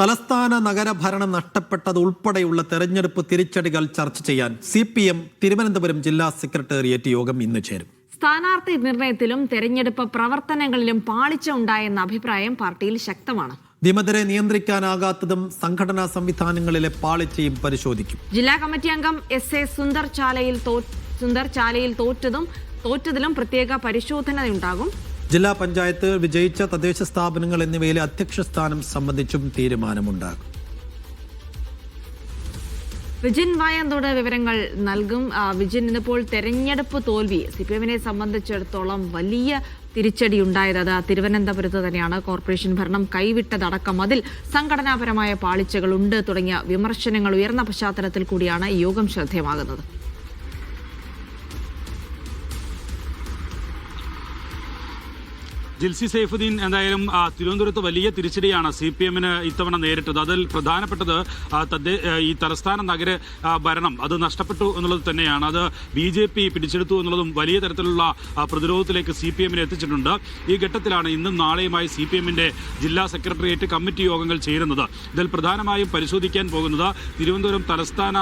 തലസ്ഥാന നഗരഭരണം നഷ്ടപ്പെട്ടത് ഉൾപ്പെടെയുള്ള തെരഞ്ഞെടുപ്പ് തിരിച്ചടികൾ ചർച്ച ചെയ്യാൻ CPM തിരുവനന്തപുരം ജില്ലാ സെക്രട്ടേറിയറ്റ് യോഗം ഇന്ന് ചേരും. സ്ഥാനാർത്ഥി നിർണയത്തിലും തെരഞ്ഞെടുപ്പ് പ്രവർത്തനങ്ങളിലും പാളിച്ച ഉണ്ടായെന്ന അഭിപ്രായം പാർട്ടിയിൽ ശക്തമാണ്. വിമതരെ നിയന്ത്രിക്കാനാകാത്തതും സംഘടനാ സംവിധാനങ്ങളിലെ പാളിച്ചയും പരിശോധിക്കും. ജില്ലാ കമ്മിറ്റി അംഗം SA സുന്ദർ ചാലയിൽ തോറ്റതിലും പ്രത്യേക പരിശോധനയുണ്ടാകും. ജില്ലാ പഞ്ചായത്ത് വിജയിച്ച തദ്ദേശ സ്ഥാപനങ്ങൾ എന്നിവയിലെ അധ്യക്ഷ സ്ഥാനം സംബന്ധിച്ചും തീരുമാനമുണ്ടാകും. വിജിൻ വായന്തോട് വിവരങ്ങൾ നൽകും. വിജിൻ, ഇന്നിപ്പോൾ തെരഞ്ഞെടുപ്പ് തോൽവി CPM-നെ സംബന്ധിച്ചിടത്തോളം വലിയ തിരിച്ചടി ഉണ്ടായത് അത് തിരുവനന്തപുരത്ത് തന്നെയാണ്. കോർപ്പറേഷൻ ഭരണം കൈവിട്ടതടക്കം അതിൽ സംഘടനാപരമായ പാളിച്ചകളുണ്ട് തുടങ്ങിയ വിമർശനങ്ങൾ ഉയർന്ന പശ്ചാത്തലത്തിൽ കൂടിയാണ് ഈ യോഗം ശ്രദ്ധേയമാകുന്നത്. ജിൽസി സൈഫുദ്ദീൻ എന്തായാലും തിരുവനന്തപുരത്ത് വലിയ തിരിച്ചടിയാണ് CPM-ന് ഇത്തവണ നേരിട്ടത്. അതിൽ പ്രധാനപ്പെട്ടത് ഈ തലസ്ഥാന നഗര ഭരണം അത് നഷ്ടപ്പെട്ടു എന്നുള്ളത് തന്നെയാണ്. അത് BJP പിടിച്ചെടുത്തു എന്നുള്ളതും വലിയ തരത്തിലുള്ള പ്രതിരോധത്തിലേക്ക് CPM-നെ എത്തിച്ചിട്ടുണ്ട്. ഈ ഘട്ടത്തിലാണ് ഇന്നും നാളെയുമായി CPM-ന്റെ ജില്ലാ സെക്രട്ടേറിയറ്റ് കമ്മിറ്റി യോഗങ്ങൾ ചേരുന്നത്. ഇതിൽ പ്രധാനമായും പരിശോധിക്കാൻ പോകുന്നത് തിരുവനന്തപുരം തലസ്ഥാന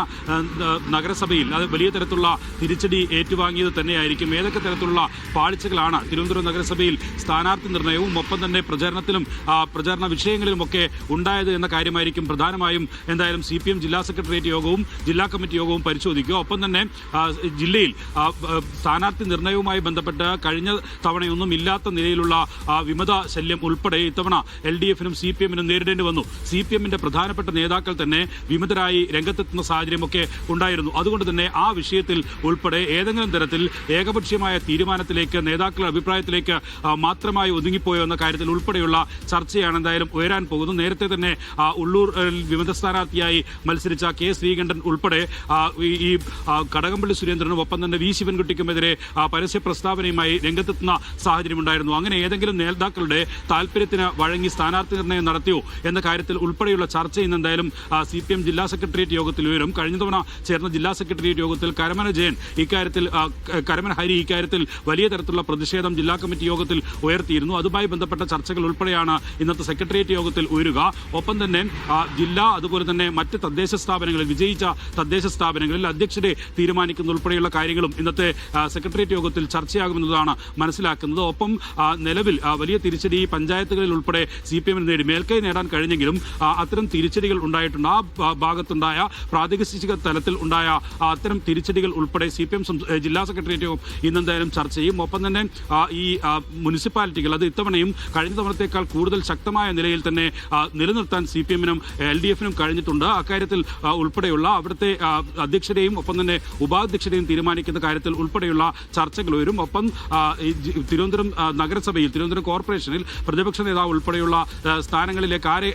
നഗരസഭയിൽ അത് വലിയ തരത്തിലുള്ള തിരിച്ചടി ഏറ്റുവാങ്ങിയത് തന്നെയായിരിക്കും. ഏതൊക്കെ തരത്തിലുള്ള പാളിച്ചകളാണ് തിരുവനന്തപുരം നഗരസഭയിൽ സ്ഥാനാർത്ഥി നിർണയവും ഒപ്പം തന്നെ പ്രചാരണ വിഷയങ്ങളിലുമൊക്കെ ഉണ്ടായത് എന്ന കാര്യമായിരിക്കും പ്രധാനമായും എന്തായാലും CPM ജില്ലാ സെക്രട്ടേറിയറ്റ് യോഗവും ജില്ലാ കമ്മിറ്റി യോഗവും പരിശോധിക്കുക. ഒപ്പം തന്നെ ജില്ലയിൽ സ്ഥാനാർത്ഥി നിർണയവുമായി ബന്ധപ്പെട്ട് കഴിഞ്ഞ തവണയൊന്നും ഇല്ലാത്ത നിലയിലുള്ള വിമത ശല്യം ഉൾപ്പെടെ ഇത്തവണ LDF-നും CPM-നും നേരിടേണ്ടി വന്നു. CPM-ന്റെ പ്രധാനപ്പെട്ട നേതാക്കൾ തന്നെ വിമതരായി രംഗത്തെത്തുന്ന സാഹചര്യമൊക്കെ ഉണ്ടായിരുന്നു. അതുകൊണ്ട് തന്നെ ആ വിഷയത്തിൽ ഉൾപ്പെടെ ഏതെങ്കിലും തരത്തിൽ ഏകപക്ഷീയമായ തീരുമാനത്തിലേക്ക് നേതാക്കളുടെ അഭിപ്രായത്തിലേക്ക് മാത്രമായി ഒതുങ്ങിപ്പോയോ എന്ന കാര്യത്തിൽ ഉൾപ്പെടെയുള്ള ചർച്ചയാണ് എന്തായാലും ഉയരാൻ പോകുന്നത്. നേരത്തെ തന്നെ ഉള്ളൂർ വിമത സ്ഥാനാർത്ഥിയായി മത്സരിച്ച K. ശ്രീകണ്ഠൻ ഉൾപ്പെടെ ഈ കടകംപള്ളി സുരേന്ദ്രനും ഒപ്പം തന്നെ V. ശിവൻകുട്ടിക്കുമെതിരെ പരസ്യ പ്രസ്താവനയുമായി രംഗത്തെത്തുന്ന സാഹചര്യമുണ്ടായിരുന്നു. അങ്ങനെ ഏതെങ്കിലും നേതാക്കളുടെ താല്പര്യത്തിന് വഴങ്ങി സ്ഥാനാർത്ഥി നിർണയം നടത്തിയോ എന്ന കാര്യത്തിൽ ഉൾപ്പെടെയുള്ള ചർച്ച ഇന്ന് എന്തായാലും CPM ജില്ലാ സെക്രട്ടേറിയറ്റ് യോഗത്തിൽ ഉയരും. കഴിഞ്ഞ തവണ ചേർന്ന ജില്ലാ സെക്രട്ടേറിയറ്റ് യോഗത്തിൽ കരമന ഹരി ഇക്കാര്യത്തിൽ വലിയ തരത്തിലുള്ള പ്രതിഷേധം ജില്ലാ കമ്മിറ്റി യോഗത്തിൽ ഉയർത്തിയിരുന്നു. അതുമായി ബന്ധപ്പെട്ട ചർച്ചകൾ ഉൾപ്പെടെയാണ് ഇന്നത്തെ സെക്രട്ടേറിയറ്റ് യോഗത്തിൽ ഉയരുക. ഒപ്പം തന്നെ ജില്ലാ അതുപോലെ തന്നെ മറ്റ് തദ്ദേശ സ്ഥാപനങ്ങളിൽ വിജയിച്ച തദ്ദേശ സ്ഥാപനങ്ങളിൽ അധ്യക്ഷരെ തീരുമാനിക്കുന്ന ഉൾപ്പെടെയുള്ള കാര്യങ്ങളും ഇന്നത്തെ സെക്രട്ടേറിയറ്റ് യോഗത്തിൽ ചർച്ചയാകുമെന്നതാണ് മനസ്സിലാക്കുന്നത്. ഒപ്പം നിലവിൽ വലിയ തിരിച്ചടി പഞ്ചായത്തുകളിൽ ഉൾപ്പെടെ CPM-ന് നേടി മേൽക്കൈ നേടാൻ കഴിഞ്ഞെങ്കിലും അത്തരം തിരിച്ചടികൾ ഉണ്ടായിട്ടുണ്ട്. ആ ഭാഗത്തുണ്ടായ പ്രാദേശിക തലത്തിൽ ഉണ്ടായ അത്തരം തിരിച്ചടികൾ ഉൾപ്പെടെ CPM ജില്ലാ സെക്രട്ടേറിയറ്റ് യോഗം ഇന്നെന്തായാലും ചർച്ച ചെയ്യും. ഒപ്പം തന്നെ ഈ മുനിസിപ്പാലിറ്റികൾ അത് ഇത്തവണയും കഴിഞ്ഞ തവണത്തേക്കാൾ കൂടുതൽ ശക്തമായ നിലയിൽ തന്നെ നിലനിർത്താൻ CPM-നും LDF-നും കഴിഞ്ഞിട്ടുണ്ട്. അക്കാര്യത്തിൽ ഉൾപ്പെടെയുള്ള അവിടുത്തെ അധ്യക്ഷരെയും ഒപ്പം തന്നെ ഉപാധ്യക്ഷരെയും തീരുമാനിക്കുന്ന കാര്യത്തിൽ ഉൾപ്പെടെയുള്ള ചർച്ചകൾ വരും. ഒപ്പം തിരുവനന്തപുരം നഗരസഭയിൽ തിരുവനന്തപുരം കോർപ്പറേഷനിൽ പ്രതിപക്ഷ നേതാവ് ഉൾപ്പെടെയുള്ള സ്ഥാനങ്ങളിലേക്ക് ആരെ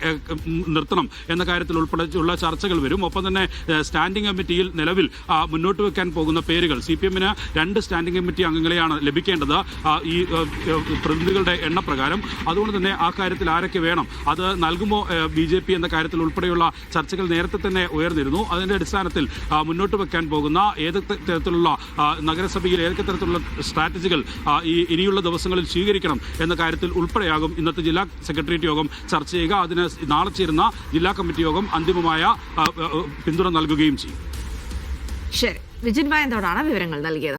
നിർത്തണം എന്ന കാര്യത്തിൽ ഉൾപ്പെടെയുള്ള ചർച്ചകൾ വരും. ഒപ്പം തന്നെ സ്റ്റാൻഡിംഗ് കമ്മിറ്റിയിൽ നിലവിൽ മുന്നോട്ട് വെക്കാൻ പോകുന്ന പേരുകൾ CPM-ന് 2 സ്റ്റാൻഡിംഗ് കമ്മിറ്റി അംഗങ്ങളെയാണ് ലഭിക്കേണ്ടത് ഈ പ്രതിനിധികളുടെ എണ്ണപ്രകാരം. അതുകൊണ്ട് തന്നെ ആ കാര്യത്തിൽ ആരൊക്കെ വേണം അത് നൽകുമോ BJP എന്ന കാര്യത്തിൽ ഉൾപ്പെടെയുള്ള ചർച്ചകൾ നേരത്തെ തന്നെ ഉയർന്നിരുന്നു. അതിന്റെ അടിസ്ഥാനത്തിൽ മുന്നോട്ട് വെക്കാൻ പോകുന്ന ഏതൊക്കെ തരത്തിലുള്ള നഗരസഭയിൽ ഏതൊക്കെ തരത്തിലുള്ള സ്ട്രാറ്റജികൾ ഇനിയുള്ള ദിവസങ്ങളിൽ സ്വീകരിക്കണം എന്ന കാര്യത്തിൽ ഉൾപ്പെടെയാകും ഇന്നത്തെ ജില്ലാ സെക്രട്ടേറിയറ്റ് യോഗം ചർച്ച ചെയ്യുക. അതിന് നാളെ ചേരുന്ന ജില്ലാ കമ്മിറ്റി യോഗം അന്തിമമായ പിന്തുണ നൽകുകയും ചെയ്യും. ശരി, വിജിൻ വായന്തോടാണ് വിവരങ്ങൾ നൽകിയത്.